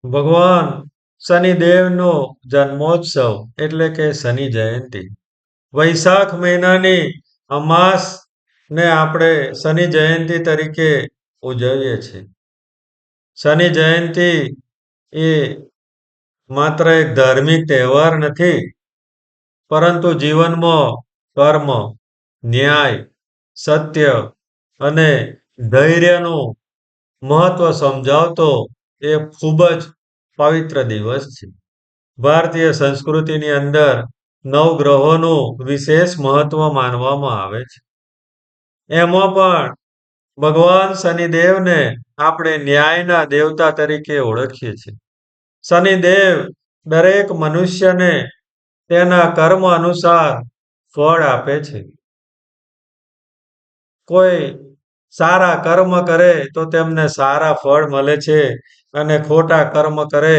ભગવાન શનિદેવનો જન્મોત્સવ એટલે કે શનિ જયંતિ. વૈશાખ મહિનાની અમાસ ને આપણે શનિ જયંતિ તરીકે ઉજવીએ છીએ. શનિ જયંતિ એ માત્ર એક ધાર્મિક તહેવાર નથી, પરંતુ જીવનમાં કર્મ, ન્યાય, સત્ય અને ધૈર્યનું મહત્વ સમજાવતો એ ખૂબ જ પવિત્ર દિવસ છે. ભારતીય સંસ્કૃતિની અંદર નવગ્રહોનું વિશેષ મહત્વ માનવામાં આવે છે. એમાં પણ ભગવાન શનિદેવને આપણે ન્યાયના દેવતા તરીકે ઓળખીએ છીએ. શનિદેવ દરેક મનુષ્યને તેના કર્મ અનુસાર ફળ આપે છે. કોઈ સારા કર્મ કરે તો તેમને સારા ફળ મળે છે અને ખોટા કર્મ કરે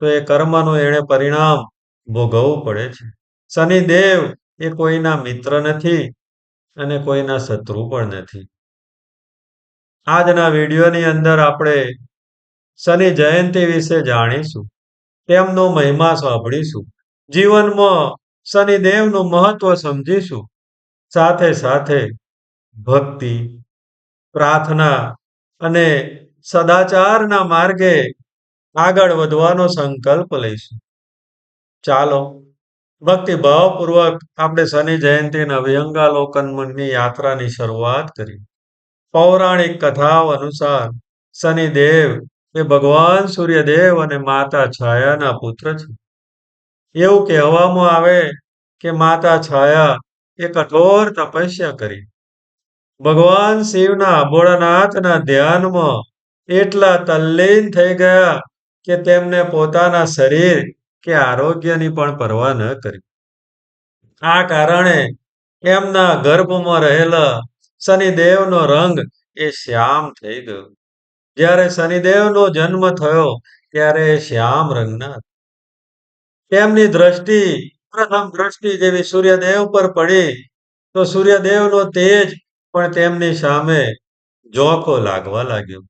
તો એ કર્મનું એણે પરિણામ ભોગવવું પડે છે. શનિદેવ એ કોઈના મિત્ર નથી અને કોઈના શત્રુ પણ નથી. આજના વિડીયોની અંદર આપણે શનિ જયંતિ વિશે જાણીશું, તેમનો મહિમા સાંભળીશું, જીવનમાં શનિદેવનું મહત્વ સમજીશું, સાથે સાથે ભક્તિ, પ્રાર્થના અને સદાચારના માર્ગે આગળ વધવાનો સંકલ્પ લઈશું. ચાલો ભક્તિભાવપૂર્વક આપણે શનિ જયંતિના વિહંગાવલોકનની યાત્રાની શરૂઆત કરી. પૌરાણિક કથાઓ અનુસાર શનિદેવ એ ભગવાન સૂર્યદેવ અને માતા છાયાના પુત્ર છે. એવું કહેવામાં આવે કે માતા છાયા એ કઠોર તપસ્યા કરી. ભગવાન શિવના ભોળાનાથના ધ્યાનમાં એટલા તલ્લીન થઈ ગયા કે તેમને પોતાના શરીર કે આરોગ્યની પણ પરવા ન કરી. આ કારણે એમના ગર્ભમાં રહેલા શનિદેવનો રંગ એ શ્યામ થઈ ગયો. જ્યારે શનિદેવનો જન્મ થયો ત્યારે એ શ્યામ રંગના હતા. તેમની દ્રષ્ટિ પ્રથમ દ્રષ્ટિ જેવી સૂર્યદેવ પર પડી તો સૂર્યદેવનો તેજ પણ તેમની સામે ઝોકો લાગવા લાગ્યો.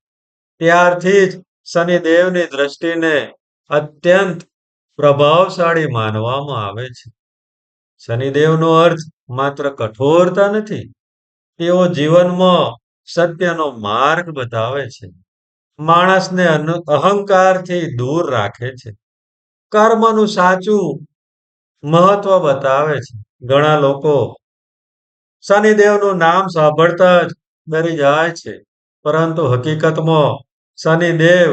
ત્યારથી જ શનિદેવની દ્રષ્ટિને અત્યંત પ્રભાવશાળી માનવામાં આવે છે. શનિદેવનો અર્થ માત્ર કઠોરતા નથી, તેઓ જીવનમાં સત્યનો માર્ગ બતાવે છે, માણસને અહંકારથી દૂર રાખે છે, કર્મનું સાચું મહત્વ બતાવે છે. ઘણા લોકો શનિદેવનું નામ સાંભળતા જ ડરી જાય છે, પરંતુ હકીકતમાં શનિદેવ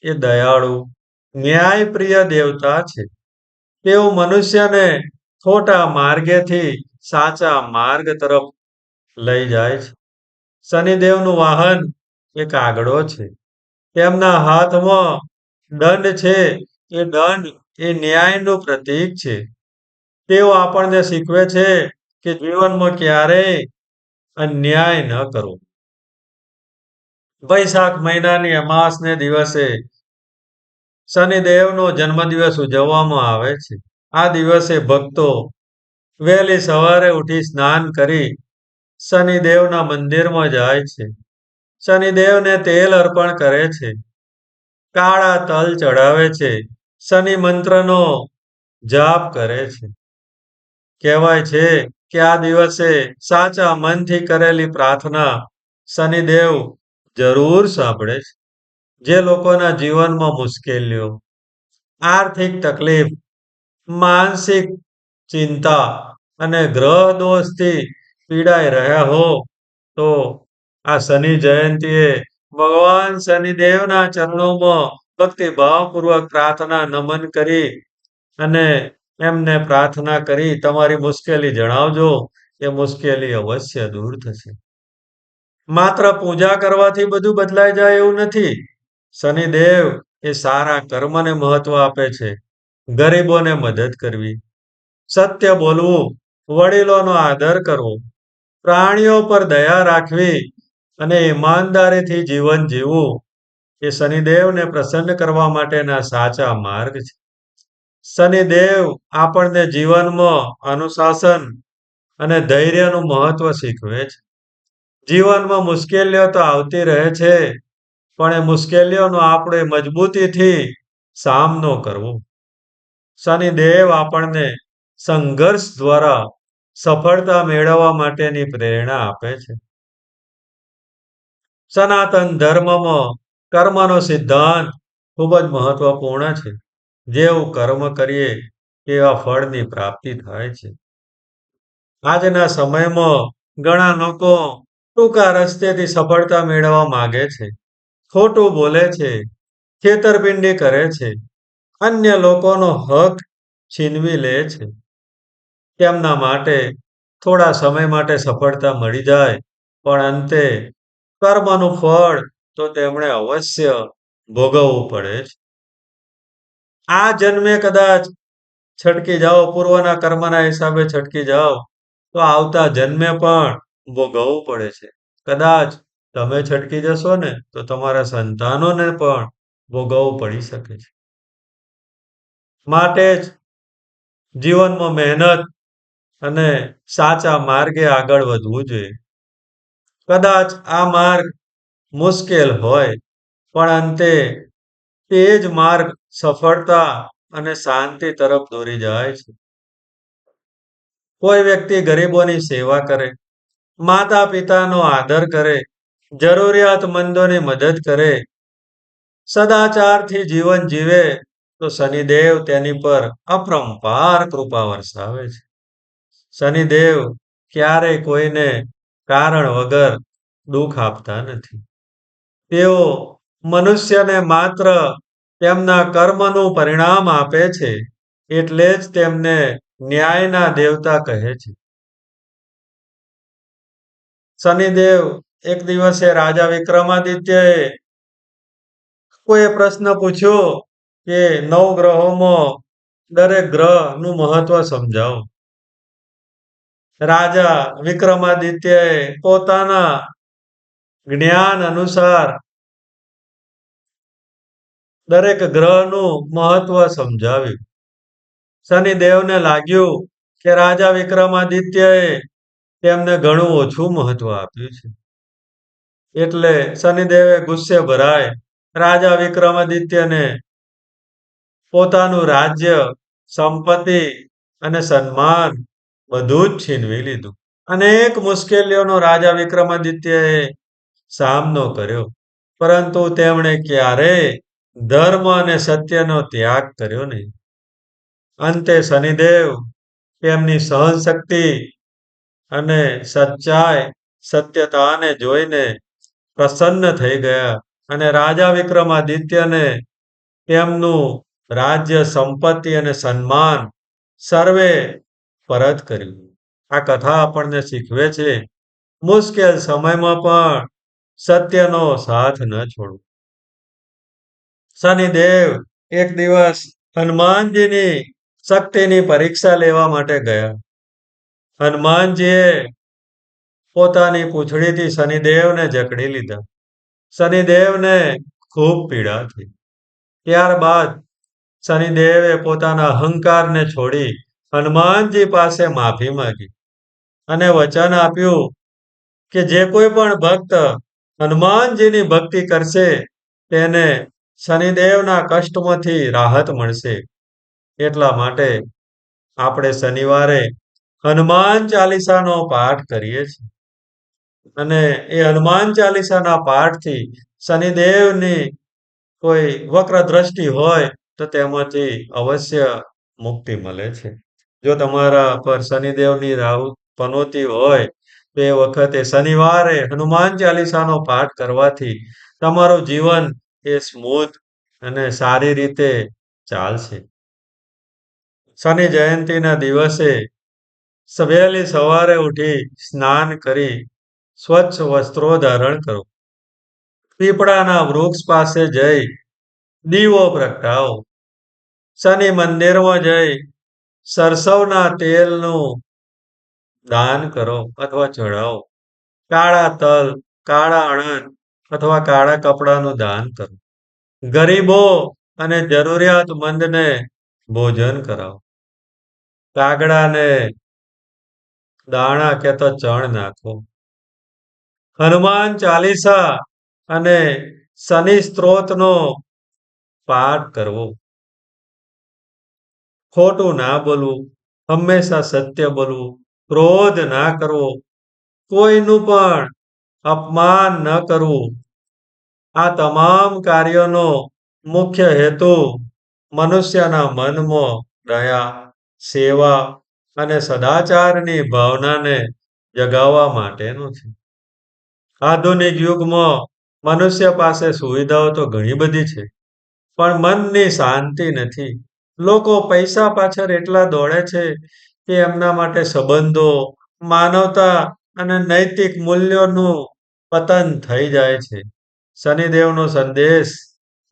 એ દયાળુ, ન્યાયપ્રિય દેવતા છે. તેઓ મનુષ્યને ખોટા માર્ગેથી સાચા માર્ગ તરફ લઈ જાય છે. શનિદેવનું વાહન એ કાગડો છે. તેમના હાથમાં દંડ છે. એ દંડ એ ન્યાયનું પ્રતીક છે. તેઓ આપણને શીખવે છે કે જીવનમાં ક્યારેય અન્યાય ન કરવો. વૈશાખ મહિનાની અમાસને દિવસે શનિદેવનો જન્મદિવસ ઉજવવામાં આવે છે. આ દિવસે ભક્તો વહેલી સવારે ઉઠી સ્નાન કરી શનિદેવના મંદિરમાં જાય છે. શનિદેવને તેલ અર્પણ કરે છે, કાળા તલ ચડાવે છે, શનિ મંત્રનો જાપ કરે છે. કહેવાય છે કે આ દિવસે સાચા મનથી કરેલી પ્રાર્થના શનિદેવ જરૂર સાંભળે છે. જે લોકોના જીવનમાં મુશ્કેલીઓ, આર્થિક તકલીફ, માનસિક ચિંતા અને ગ્રહ દોષથી પીડાઈ રહ્યા હો તો આ શનિ જયંતીએ ભગવાન શનિદેવના ચરણોમાં ભક્તિભાવપૂર્વક પ્રાર્થના નમન કરી અને એમને પ્રાર્થના કરી તમારી મુશ્કેલી જણાવજો, એ મુશ્કેલી અવશ્ય દૂર થશે. માત્ર પૂજા કરવાથી બધું બદલાઈ જાય એવું નથી. શનિદેવ એ સારા કર્મને મહત્વ આપે છે. ગરીબોને મદદ કરવી, સત્ય બોલવું, વડીલોનો આદર કરવો, પ્રાણીઓ પર દયા રાખવી અને ઈમાનદારીથી જીવન જીવવું એ શનિદેવને પ્રસન્ન કરવા માટેના સાચા માર્ગ છે. શનિદેવ આપણને જીવનમાં અનુશાસન અને ધૈર્યનું મહત્વ શીખવે છે. જીવનમાં મુશ્કેલીઓ તો આવતી રહે છે, પણ એ મુશ્કેલીઓનો આપણે મજબૂતીથી સામનો કરવો. શનિદેવ આપણને સંઘર્ષ દ્વારા સફળતા મેળવવા માટેની પ્રેરણા આપે છે. સનાતન ધર્મમાં કર્મનો સિદ્ધાંત ખૂબ જ મહત્વપૂર્ણ છે. જેવું કર્મ કરીએ એવા ફળની પ્રાપ્તિ થાય છે. આજના સમયમાં ઘણા લોકો ટૂંકા રસ્તેથી સફળતા મેળવવા માંગે છે. ખોટું બોલે છે, છેતરપિંડી કરે છે, અન્ય લોકોનો હક છીનવી લે છે. તેમના માટે થોડા સમય માટે સફળતા મળી જાય, પણ અંતે કર્મનું ફળ તો તેમણે અવશ્ય ભોગવવું પડે છે. આ જન્મે કદાચ છટકી જાઓ, પૂર્વના કર્મના હિસાબે છટકી જાઓ, તો આવતા જન્મે પણ ભોગવવું પડે છે. કદાચ તમે છટકી જશો ને તો તમારા સંતાનોને પણ ભોગવવું પડી શકે છે. માટે જ જીવનમાં મહેનત અને સાચા માર્ગે આગળ વધવું જોઈએ. કદાચ આ માર્ગ મુશ્કેલ હોય, પણ અંતે તે જ માર્ગ સફળતા અને શાંતિ તરફ દોરી જાય છે. કોઈ વ્યક્તિ ગરીબોની સેવા કરે, માતા પિતાનો આદર કરે, જરૂરિયાતમંદોની મદદ કરે, સદાચારથી જીવન જીવે, તો શનિદેવ તેની પર અપરંપાર કૃપા વરસાવે છે. શનિદેવ ક્યારેય કોઈને કારણ વગર દુઃખ આપતા નથી. તેઓ મનુષ્યને માત્ર તેમના કર્મનું પરિણામ આપે છે. એટલે જ તેમને ન્યાયના દેવતા કહે છે. શનિદેવ એક દિવસે રાજા વિક્રમાદિત્યએ કોઈએ પ્રશ્ન પૂછ્યો કે 9 ગ્રહોમાં દરેક ગ્રહનું મહત્વ સમજાવો. રાજા વિક્રમાદિત્યએ પોતાના જ્ઞાન અનુસાર દરેક ગ્રહનું મહત્વ સમજાવ્યું. શનિદેવને લાગ્યું કે રાજા વિક્રમાદિત્યએ તેમને ઘણું ઓછું મહત્વ આપ્યું છે. એટલે શનિદેવે ગુસ્સે ભરાય રાજા વિક્રમાદિત્યને પોતાનું રાજ્ય, સંપત્તિ અને સન્માન બધું જ છીનવી લીધું. અનેક મુશ્કેલીઓનો રાજા વિક્રમાદિત્યએ સામનો કર્યો, પરંતુ તેમણે ક્યારેય ધર્મ અને સત્યનો ત્યાગ કર્યો નહીં. અંતે શનિદેવ તેમની સહનશક્તિ અને સચ્ચાઈ, સત્યતાને જોઈને પ્રસન્ન થઈ ગયા અને રાજા વિક્રમાદિત્યને તેમનું રાજ્ય, સંપત્તિ અને સન્માન સર્વે પરત કર્યું. આ કથા આપણને શીખવે છે મુશ્કેલ સમયમાં પણ સત્યનો સાથ ન છોડવો. શનિદેવ એક દિવસ હનુમાનજીની શક્તિની પરીક્ષા લેવા માટે ગયા. હનુમાનજીએ પોતાની પૂંછડીથી શનિદેવને જકડી લીધા. શનિદેવને ખૂબ પીડા થઈ. ત્યારબાદ શનિદેવે પોતાના અહંકારને છોડી હનુમાનજી પાસે માફી માંગી અને વચન આપ્યું કે જે કોઈ પણ ભક્ત હનુમાનજીની ભક્તિ કરશે તેને શનિદેવના કષ્ટમાંથી રાહત મળશે. એટલા માટે આપણે શનિવારે હનુમાન ચાલીસાનો પાઠ કરીએ છીએ. અને એ હનુમાન ચાલીસાના પાઠથી શનિદેવની કોઈ વક્ર દ્રષ્ટિ હોય તો તેમાંથી અવશ્ય મુક્તિ મળે છે. જો તમારા પર શનિદેવની રાહુ પનોતી હોય તો એ વખતે શનિવારે હનુમાન ચાલીસાનો પાઠ કરવાથી તમારું જીવન એ સ્મૂથ અને સારી રીતે ચાલશે. શનિ જયંતીના દિવસે વહેલી સવારે ઉઠી સ્નાન કરી સ્વચ્છ વસ્ત્રો ધારણ કરો. પીપળાના વૃક્ષ પાસે જઈ દીવો પ્રગટાવો. શનિ મંદિરમાં જઈ સરસવના તેલનું દાન કરો અથવા ચઢાવો. કાળા તલ, કાળા અણદ અથવા કાળા કપડાનું દાન કરો. ગરીબો અને જરૂરિયાતમંદને ભોજન કરાવો. કાગડાને દાણા કે તો ચણ નાખો. હનુમાન ચાલીસા અને શનિ સ્ત્રોતનો પાઠ કરવો. ખોટું ના બોલવું, હંમેશા સત્ય બોલવું, ક્રોધ ના કરવો, કોઈનું પણ અપમાન ન કરવું. આ તમામ કાર્યોનો મુખ્ય હેતુ મનુષ્યના મનમાં દયા, સેવા અને સદાચારની ભાવનાને જગાવવા માટેનો છે. આધુનિક યુગમાં મનુષ્ય પાસે સુવિધાઓ તો ઘણી બધી છે, પણ મનની શાંતિ નથી. લોકો પૈસા પાછળ એટલા દોડે છે કે એમના માટે સંબંધો, માનવતા અને નૈતિક મૂલ્યોનું પતન થઈ જાય છે. શનિદેવનો સંદેશ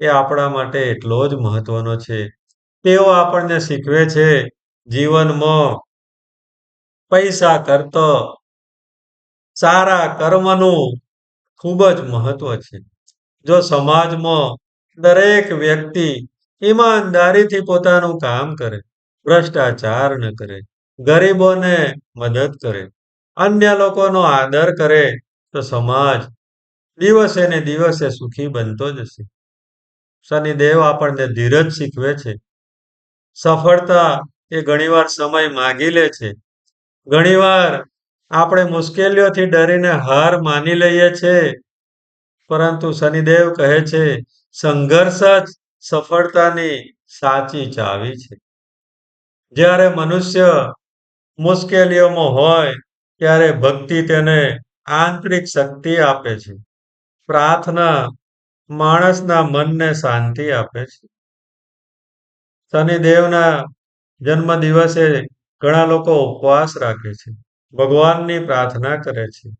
એ આપણા માટે એટલો જ મહત્વનો છે. તેઓ આપણને શીખવે છે જીવનમાં પૈસા કરતો સારા કર્મનું ખૂબ જ મહત્વ છે. જો સમાજમાં દરેક વ્યક્તિ ઈમાનદારીથી પોતાનું કામ કરે, ભ્રષ્ટાચાર ન કરે, ગરીબોને મદદ કરે, અન્ય લોકોનો આદર કરે, તો સમાજ દિવસે ને દિવસે સુખી બનતો જશે. શનિદેવ આપણને ધીરજ શીખવે છે. સફળતા એ ઘણીવાર સમય માગી લે છે. ઘણીવાર આપણે મુશ્કેલીઓથી ડરીને હાર માની લઈએ છીએ, પરંતુ શનિદેવ કહે છે સંઘર્ષ જ સફળતાની સાચી ચાવી છે. જ્યારે મનુષ્ય મુશ્કેલીઓમાં હોય ત્યારે ભક્તિ તેને આંતરિક શક્તિ આપે છે. પ્રાર્થના માણસના મનને શાંતિ આપે છે. શનિદેવના જન્મ દિવસે ઘણા લોકો ઉપવાસ રાખે છે, ભગવાનની પ્રાર્થના કરે છે.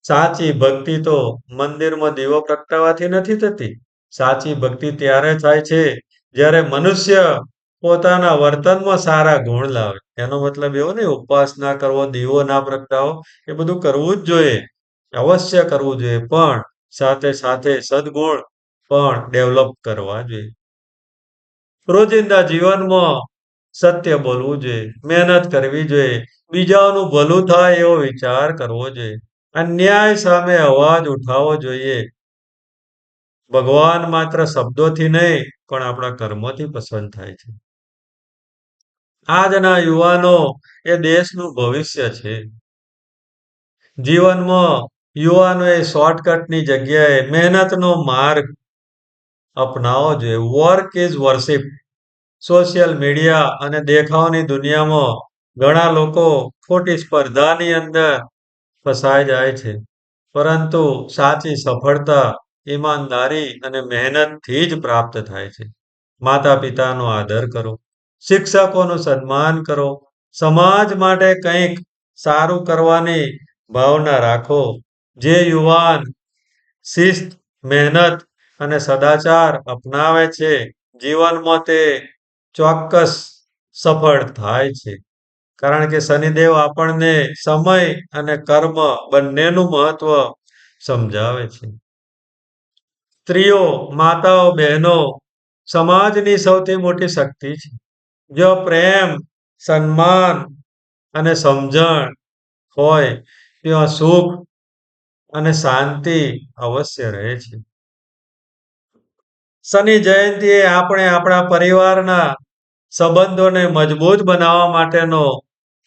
સાચી ભક્તિ તો મંદિરમાં દીવો પ્રગટાવવાથી નથી થતી. સાચી ભક્તિ ત્યારે થાય છે જ્યારે મનુષ્ય પોતાના વર્તનમાં સારા ગુણ લાવે. એનો મતલબ એવો નહીં ઉપવાસ ના કરવો, દીવો ના પ્રગટાવો, એ બધું કરવું જ જોઈએ. અવશ્ય કરવું જોઈએ, પણ સાથે સાથે સદગુણ પણ ડેવલપ કરવા જોઈએ. રોજિંદા જીવનમાં સત્ય બોલવું જોઈએ, મહેનત કરવી જોઈએ, બીજાઓનું ભલું થાય એવો વિચાર કરવો જોઈએ, અન્યાય સામે અવાજ ઉઠાવવો જોઈએ. ભગવાન માત્ર શબ્દોથી નહીં પણ આપણા કર્મોથી પસંદ થાય છે. આજના યુવાનો એ દેશનું ભવિષ્ય છે. જીવનમાં યુવાનોએ શોર્ટકટની જગ્યાએ મહેનતનો માર્ગ અપનાવવો જોઈએ. Work is worship. Social media અને દેખાવની દુનિયામાં ઘણા લોકો ખોટી સ્પર્ધાની અંદર ફસાઈ જાય છે. પરંતુ સાચી સફળતા ઈમાનદારી અને મહેનતથી જ પ્રાપ્ત થાય છે. માતા-પિતાનો આદર કરો, શિક્ષકોનું સન્માન કરો, સમાજ માટે કંઈક સારું કરવાની ભાવના રાખો. જે યુવાન શિસ્ત, મહેનત અને સદાચાર અપનાવે છે, જીવનમાં તે ચોક્કસ સફળ થાય છે. કારણ કે શનિદેવ આપણને સમય અને કર્મ બંનેનું મહત્વ સમજાવે છે. સ્ત્રીઓ, માતાઓ, બહેનો સમાજની સૌથી મોટી શક્તિ છે. જો પ્રેમ, સન્માન અને સમજણ હોય ત્યાં સુખ અને શાંતિ અવશ્ય રહે છે. શનિ જયંતીએ આપણે આપણા પરિવારના સંબંધોને મજબૂત બનાવવા માટેનો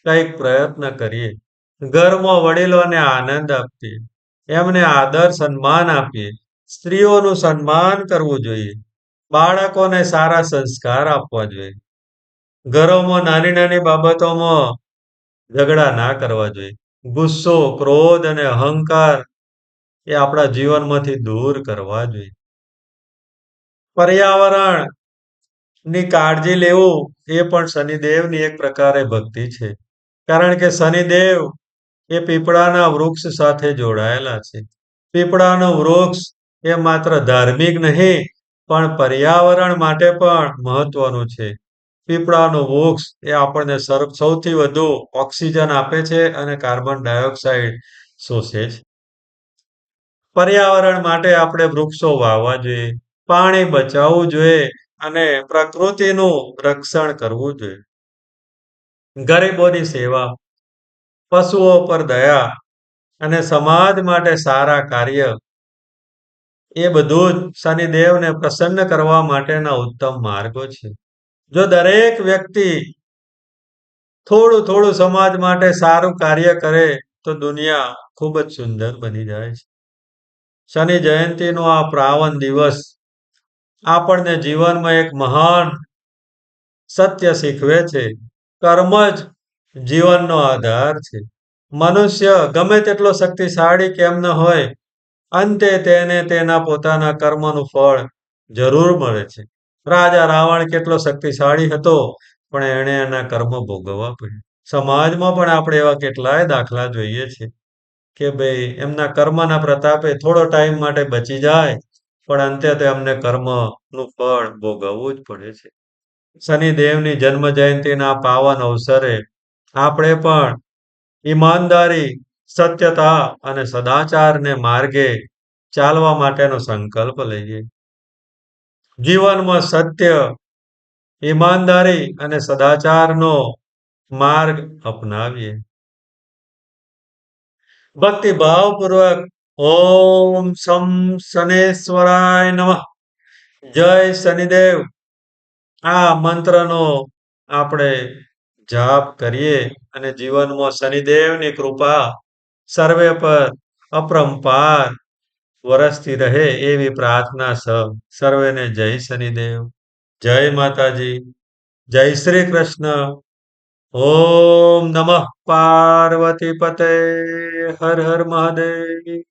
કંઈક પ્રયત્ન કરીએ. ઘરમાં વડીલોને આનંદ આપીએ, એમને આદર સન્માન આપીએ, સ્ત્રીઓનું સન્માન કરવું જોઈએ, બાળકોને સારા સંસ્કાર આપવા જોઈએ. ઘરોમાં નાની નાની બાબતોમાં ઝઘડા ના કરવા જોઈએ. ગુસ્સો, ક્રોધ અને અહંકાર એ આપણા જીવનમાંથી દૂર કરવા જોઈએ. પર્યાવરણની કાળજી લેવું એ પણ શનિદેવની એક પ્રકારે ભક્તિ છે. કારણ કે શનિદેવ એ પીપળાના વૃક્ષ સાથે જોડાયેલા છે. પીપળાનું વૃક્ષ એ માત્ર ધાર્મિક નહીં પણ પર્યાવરણ માટે પણ મહત્વનું છે. પીપળાનું વૃક્ષ એ આપણને સૌથી વધુ ઓક્સિજન આપે છે અને કાર્બન ડાયોક્સાઇડ શોષે છે. પર્યાવરણ માટે આપણે વૃક્ષો વાવવા જોઈએ, પાણી બચાવવું જોઈએ અને પ્રકૃતિનું રક્ષણ કરવું જોઈએ. ગરીબોની સેવા, પશુઓ પર દયા અને સમાજ માટે સારા કાર્ય એ બધું જ શનિદેવને પ્રસન્ન કરવા માટેના ઉત્તમ માર્ગો છે. જો દરેક વ્યક્તિ થોડું થોડું સમાજ માટે સારું કાર્ય કરે તો દુનિયા ખૂબ જ સુંદર બની જાય છે. શનિ જયંતીનો આ પાવન દિવસ આપણને જીવનમાં એક મહાન સત્ય શીખવે છે. કર્મ જ જીવનનો આધાર છે. મનુષ્ય ગમે તેટલો શક્તિશાળી કેમ ન હોય, અંતે તેને તેના પોતાના કર્મનું ફળ જરૂર મળે છે. રાજા રાવણ કેટલો શક્તિશાળી હતો, પણ એણે એના કર્મ ભોગવવા પડ્યા. સમાજમાં પણ આપણે એવા કેટલાય દાખલા જોઈએ છે કે ભાઈ એમના કર્મના પ્રતાપે થોડો ટાઈમ માટે બચી જાય, પણ અંતે તેમને કર્મનું ફળ ભોગવવું જ પડે છે. શનિદેવની જન્મ જયંતિના પાવન અવસરે આપણે પણ ઈમાનદારી, સત્યતા અને સદાચારને માર્ગે ચાલવા માટેનો સંકલ્પ લઈએ. જીવનમાં સત્ય, ઈમાનદારી અને સદાચારનો માર્ગ અપનાવીએ. ભક્તિ ભાવપૂર્વક ઓમ શમ શનેશ્વરાય નમઃ. જય શનિદેવ. આ મંત્રનો આપણે જાપ કરીએ અને જીવનમાં શનિદેવની કૃપા સર્વે પર અપરંપાર વરસતી રહે એવી પ્રાર્થના સર્વેને જય શનિદેવ, જય માતાજી, જય શ્રી કૃષ્ણ. ઓમ નમઃ પાર્વતી પતે. હર હર મહાદેવ.